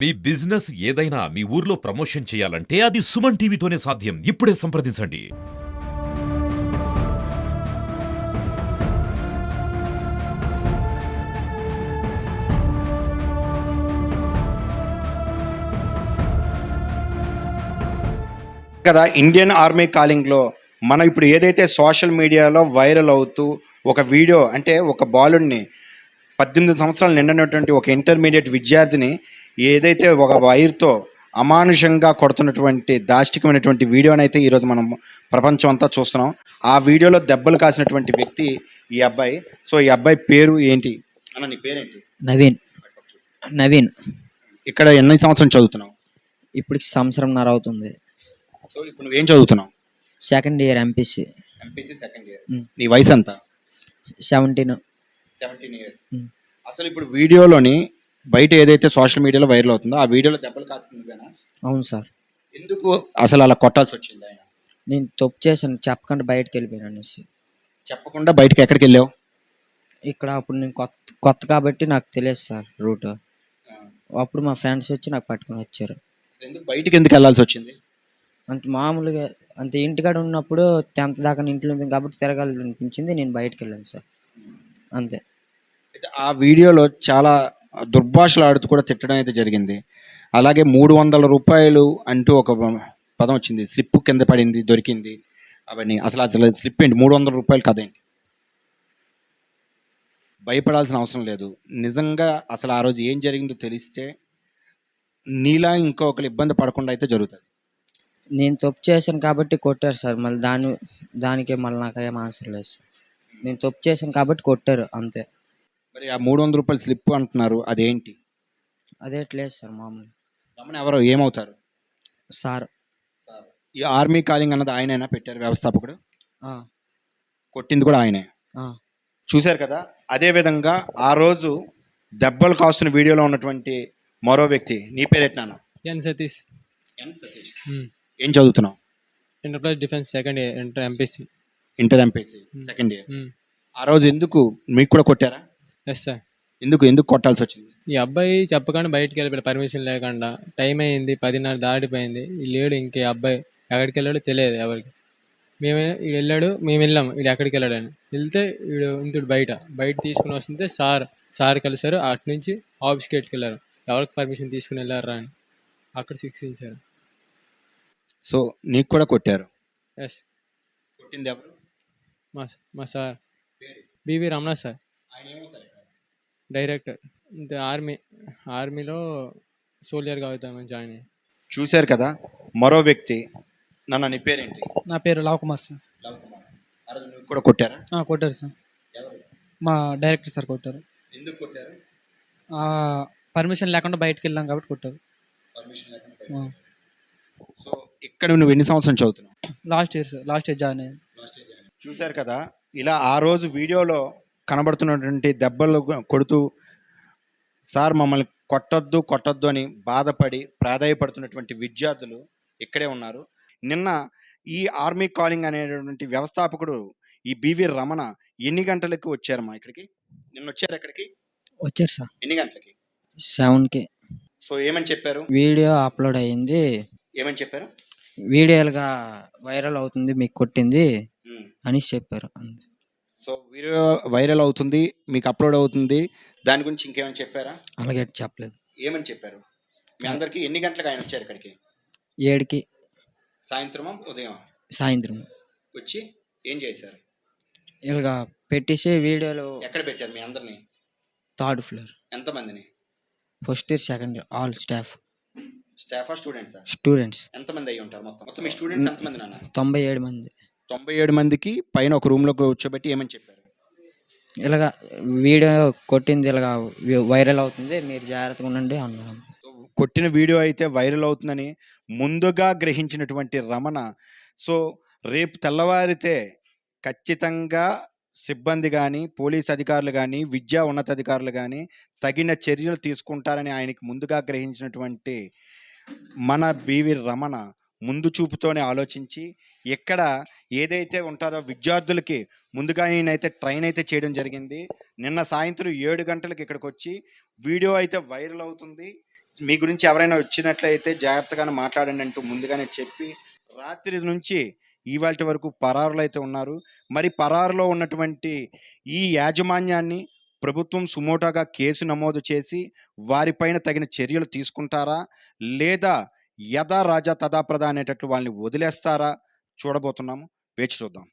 మీ business ఏదైనా మీ ఊర్లో promotion చేయాలంటే అది సుమన్ టీవీతోనే సాధ్యం. ఇప్పుడే సంప్రదించండి. కదా ఇండియన్ ఆర్మీ కాలింగ్లో మనం ఇప్పుడు ఏదైతే సోషల్ మీడియాలో వైరల్ అవుతూ ఒక వీడియో అంటే ఒక బాలుడిని 18 సంవత్సరాలు నిండినటువంటి ఒక ఇంటర్మీడియట్ విద్యార్థిని ఏదైతే ఒక వైర్తో అమానుషంగా కొడుతున్నటువంటి దాష్టికమైనటువంటి వీడియోనైతే ఈరోజు మనం ప్రపంచం అంతా చూస్తున్నాం. ఆ వీడియోలో దెబ్బలు కాసినటువంటి వ్యక్తి ఈ అబ్బాయి. సో ఈ అబ్బాయి పేరు ఏంటి అన్న? నీ పేరేంటి? నవీన్. ఇక్కడ ఎన్ని సంవత్సరం చదువుతున్నావు? ఇప్పుడు సంవత్సరంన్నర అవుతుంది. సో ఇప్పుడు నువ్వేం చదువుతున్నావు? Second year MPC. MPC second year. నీ వయసు ఎంత? 17. 17 ఇయర్స్. అసలు ఇప్పుడు వీడియోలోని బయట ఏదైతే సోషల్ మీడియాలో వైరల్ అవుతుందో ఆ వీడియోలో దెబ్బలు కాస్తుంది. అవును సార్. ఎందుకు అసలు అలా కొట్టాల్సి వచ్చింది? ఆయన నేను తప్పు చేశాను, చెప్పకుండా బయటకు వెళ్ళిపోయాను అనేసి. చెప్పకుండా బయటకు ఎక్కడికి వెళ్ళావు? ఇక్కడ అప్పుడు నేను కొత్త కాబట్టి నాకు తెలియదు సార్ రూట్. అప్పుడు మా ఫ్రెండ్స్ వచ్చి నాకు పట్టుకొని వచ్చారు. ఎందుకు బయటకు ఎందుకు వెళ్ళాల్సి వచ్చింది? అంటే మామూలుగా అంతే, ఇంటికాడ ఉన్నప్పుడు 10th దాకా ఇంట్లో ఉంది కాబట్టి తిరగాలనిపించింది, నేను బయటకు వెళ్ళాను సార్, అంతే. అయితే ఆ వీడియోలో చాలా దుర్భాషలు ఆడుతూ కూడా తిట్టడం అయితే జరిగింది. అలాగే 300 రూపాయలు అంటూ ఒక పదం వచ్చింది, స్లిప్ కింద పడింది, దొరికింది, అవన్నీ. అసలు స్లిప్ ఏంటి? 300 రూపాయలు కదేంటి? భయపడాల్సిన అవసరం లేదు. నిజంగా అసలు ఆ రోజు ఏం జరిగిందో తెలిస్తే నీలా ఇంకొకరు ఇబ్బంది పడకుండా అయితే జరుగుతుంది. నేను తప్పు చేశాను కాబట్టి కొట్టారు సార్. మళ్ళీ దానికే మళ్ళీ నాకు ఏం ఆన్సర్ లేదు సార్. నేను తప్పు చేశాను కాబట్టి కొట్టారు, అంతే. మరి ఆ 300 రూపాయలు స్లిప్ అంటున్నారు, అదేంటి? అదేట్లేదు సార్, మామూలు. రమణ ఎవరో ఏమవుతారు? సార్. ఈ ఆర్మీ కాలింగ్ అన్నది ఆయనైనా పెట్టారు వ్యవస్థాపకుడు? ఆ, కొట్టింది కూడా ఆయనే. ఆ. చూశారు కదా. అదేవిధంగా ఆ రోజు దెబ్బలు కాస్తున్న వీడియోలో ఉన్నటువంటి మరో వ్యక్తి, నీ పేరు ఎట్లా? ఎన్ సతీష్. ఏం చదువుతున్నావు? Enterprise defence second year, inter MPC. Inter MPC second year. ఆ రోజు ఎందుకు మీకు కూడా కొట్టారా? Yes sir. ఎందుకు కొట్టాల్సి వచ్చింది? ఈ అబ్బాయి చెప్పకుండా బయటికి వెళ్ళిపోయాడు, పర్మిషన్ లేకుండా. టైం అయింది, 10:30 దాటిపోయింది. ఈ లేడు, ఇంకే అబ్బాయి ఎక్కడికి వెళ్ళాడో తెలియదు ఎవరికి. వీడు వెళ్ళాడు, మేము వెళ్ళాము, వీడు ఎక్కడికి వెళ్ళాడని. వెళ్తే ఇంతుడు బయట తీసుకుని వస్తుంటే సార్ కలిసారు. అటు నుంచి ఆఫీస్కి ఎట్టుకెళ్ళారు. ఎవరికి పర్మిషన్ తీసుకుని వెళ్ళారా అని అక్కడ శిక్షించారు. సో నీకు కూడా కొట్టారు? ఎస్. కొట్టింది ఎవరు? మా sir B V Ramana sir, director. ఇంత ఆర్మీలో సోల్జర్గా అవుతామని జాయిన్ అయ్యి. చూశారు కదా. మరో వ్యక్తి, నీ పేరేంటి? నా పేరు లవ్ కుమార్ సార్. ఆ రోజు నువ్వు కూడా కొట్టారా? కొట్టారు సార్. ఎవరు? మా డైరెక్టర్ సార్ కొట్టారు. ఎందుకు కొట్టారు? పర్మిషన్ లేకుండా బయటకు వెళ్ళాం కాబట్టి కొట్టారు. పర్మిషన్ లేకుండా. సో ఇక్కడ నువ్వు ఎన్ని సంవత్సరం చదువుతున్నావు? Last year sir, last year join అయ్యాను. చూశారు కదా. ఇలా ఆ రోజు వీడియోలో కనబడుతున్నటువంటి దెబ్బలు కొడుతూ సార్ మమ్మల్ని కొట్టొద్దు అని బాధపడి ప్రాధాయపడుతున్నటువంటి విద్యార్థులు ఇక్కడే ఉన్నారు. నిన్న ఈ ఆర్మీ కాలింగ్ అనేటువంటి వ్యవస్థాపకుడు ఈ బివి రమణ ఎన్ని గంటలకు వచ్చారమ్మా ఇక్కడికి? నిన్న వచ్చారు ఎక్కడికి? వచ్చారు సార్. ఎన్ని గంటలకి? 7కి. సో ఏమని చెప్పారు? వీడియో అప్లోడ్ అయ్యింది, ఏమని చెప్పారు? వీడియోలుగా వైరల్ అవుతుంది, మీకు కొట్టింది అని చెప్పారు. సో వీడియో వైరల్ అవుతుంది, మీకు అప్లోడ్ అవుతుంది, దాని గురించి ఇంకేమైనా చెప్పారా? అలాగే చెప్పలేదు. ఏమని చెప్పారు? మీ అందరికి ఎన్ని గంటలకు ఆయన వచ్చారు ఇక్కడికి? 7కి. సాయంత్రమా ఉదయం? సాయంత్రం. వచ్చి ఏం చేశారు? ఇలాగా పెట్టేసి వీడియోలు. ఎక్కడ పెట్టారు మీ అందరినీ? 3rd floor. ఎంతమందిని? First year, second year, all staff. స్టాఫా స్టూడెంట్సా? స్టూడెంట్స్. ఎంతమంది అయ్యి ఉంటారు మొత్తం మీ స్టూడెంట్స్ ఎంతమంది నాన్న? 97 మంది. 97 మందికి పైన ఒక రూమ్లో కూర్చోబెట్టి ఏమని చెప్పారు? ఇలాగా వీడియో కొట్టింది ఇలాగా వైరల్ అవుతుంది, మీరు జాగ్రత్తగా ఉండండి అన్నారు. కొట్టిన వీడియో అయితే వైరల్ అవుతుందని ముందుగా గ్రహించినటువంటి రమణ, సో రేపు తెల్లవారితే ఖచ్చితంగా సిబ్బంది కానీ, పోలీస్ అధికారులు కానీ, విద్యా ఉన్నతాధికారులు కానీ తగిన చర్యలు తీసుకుంటారని ఆయనకి ముందుగా గ్రహించినటువంటి మన బివి రమణ ముందు చూపుతోనే ఆలోచించి ఎక్కడ ఏదైతే ఉంటుందో విద్యార్థులకి ముందుగా నేనైతే ట్రైన్ అయితే చేయడం జరిగింది. నిన్న సాయంత్రం 7 గంటలకు ఇక్కడికి వచ్చి వీడియో అయితే వైరల్ అవుతుంది. మీ గురించి ఎవరైనా వచ్చినట్లయితే జాగ్రత్తగానే మాట్లాడండి అంటూ ముందుగానే చెప్పి రాత్రి నుంచి ఇవాల్టి వరకు పరారులో అయితే ఉన్నారు. మరి పరారులో ఉన్నటువంటి ఈ యాజమాన్యాన్ని ప్రభుత్వం సుమోటోగా కేసు నమోదు చేసి వారిపైన తగిన చర్యలు తీసుకుంటారా, లేదా యథా రాజా తథా ప్రజా అనేటట్లు వాళ్ళని వదిలేస్తారా చూడబోతున్నాము. వేచి చూద్దాం.